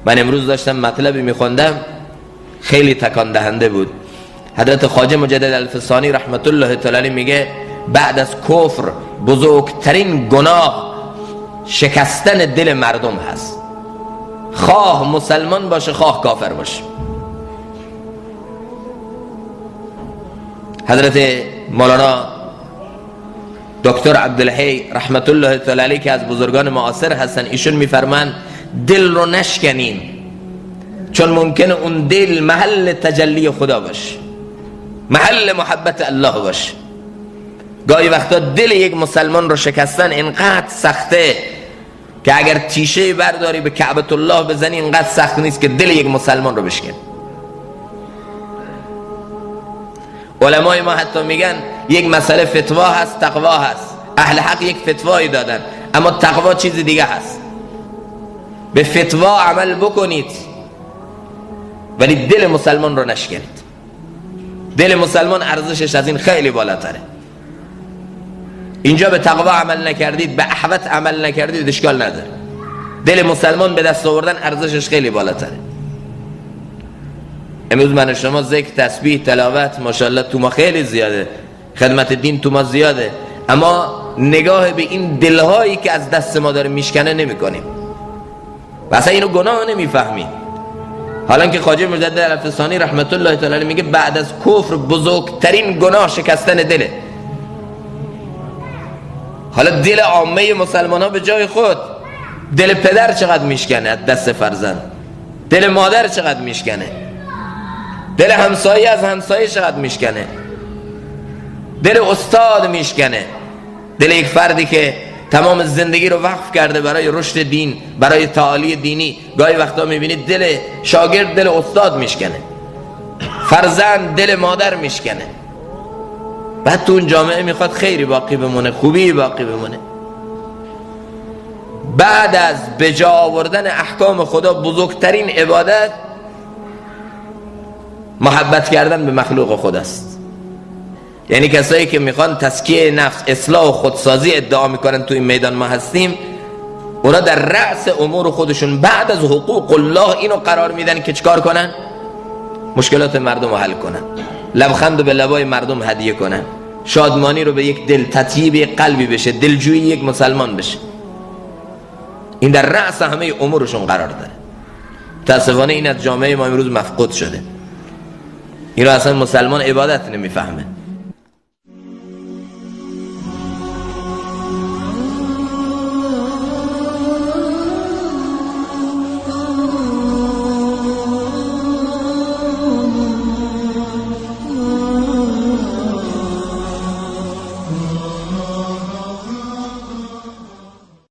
من امروز داشتم مطلبی میخوندم خیلی تکان دهنده بود. حضرت خواجه مجدد الفسانی رحمت الله تعالی میگه بعد از کفر بزرگترین گناه شکستن دل مردم هست، خواه مسلمان باشه خواه کافر باشه. حضرت مولانا دکتر عبدالحی رحمت الله تعالی علیه که از بزرگان معاصر هستن، ایشون میفرمان دل رو نشکنین، چون ممکنه اون دل محل تجلی خدا باشه، محل محبت الله باشه. گاهی وقتا دل یک مسلمان رو شکستن اینقدر سخته که اگر تیشه برداری به کعبة الله بزنی اینقدر سخت نیست که دل یک مسلمان رو بشکن. علمای ما حتی میگن یک مسئله فتوا هست، تقوا هست. اهل حق یک فتوایی دادن، اما تقوا چیز دیگه هست. به فتوا عمل بکنید ولی دل مسلمان رو نشکنید. دل مسلمان ارزشش از این خیلی بالاتره. اینجا به تقوا عمل نکردید، به احوط عمل نکردید، اشکال نداره. دل مسلمان به دست آوردن ارزشش خیلی بالاتره. امروز من شما ذکر، تسبیح، تلاوت ماشاءالله تو ما خیلی زیاده، خدمت دین تو ما زیاده، اما نگاه به این دلهایی که از دست ما داره میشکنه نمی کنیم و اصلا اینو گناه نمیفهمیم. حالا که خواجه مجدد الفسانی رحمت الله تعالی میگه بعد از کفر بزرگترین گناه شکستن دله. حالا دل عامه مسلمان ها به جای خود، دل پدر چقدر میشکنه از دست فرزند، دل مادر چقدر میشکنه، دل همسایه از همسایه چقدر میشکنه، دل استاد میشکنه، دل یک فردی که تمام زندگی رو وقف کرده برای رشد دین، برای تعالی دینی. گاهی وقتا میبینید دل شاگرد دل استاد میشکنه، فرزند دل مادر میشکنه. بعد تو اون جامعه میخواد خیری باقی بمونه، خوبی باقی بمونه. بعد از به جا آوردن احکام خدا بزرگترین عبادت محبت کردن به مخلوق خداست. یعنی کسایی که میخوان تزکیه نفس، اصلاح و خودسازی ادعا میکنن تو این میدان ما هستیم، اونا در رأس امور خودشون بعد از حقوق الله اینو قرار میدن که چکار کنن؟ مشکلات مردم رو حل کنن، لبخند رو به لبای مردم هدیه کنن، شادمانی رو به یک دل، تطیب یک قلبی بشه، دلجویی یک مسلمان بشه. این در رأس همه امورشون قرار داره. متاسفانه این از جامعه ما امروز مفقود شده. این رو اصلا مسلمان عبادت نمیفهمه.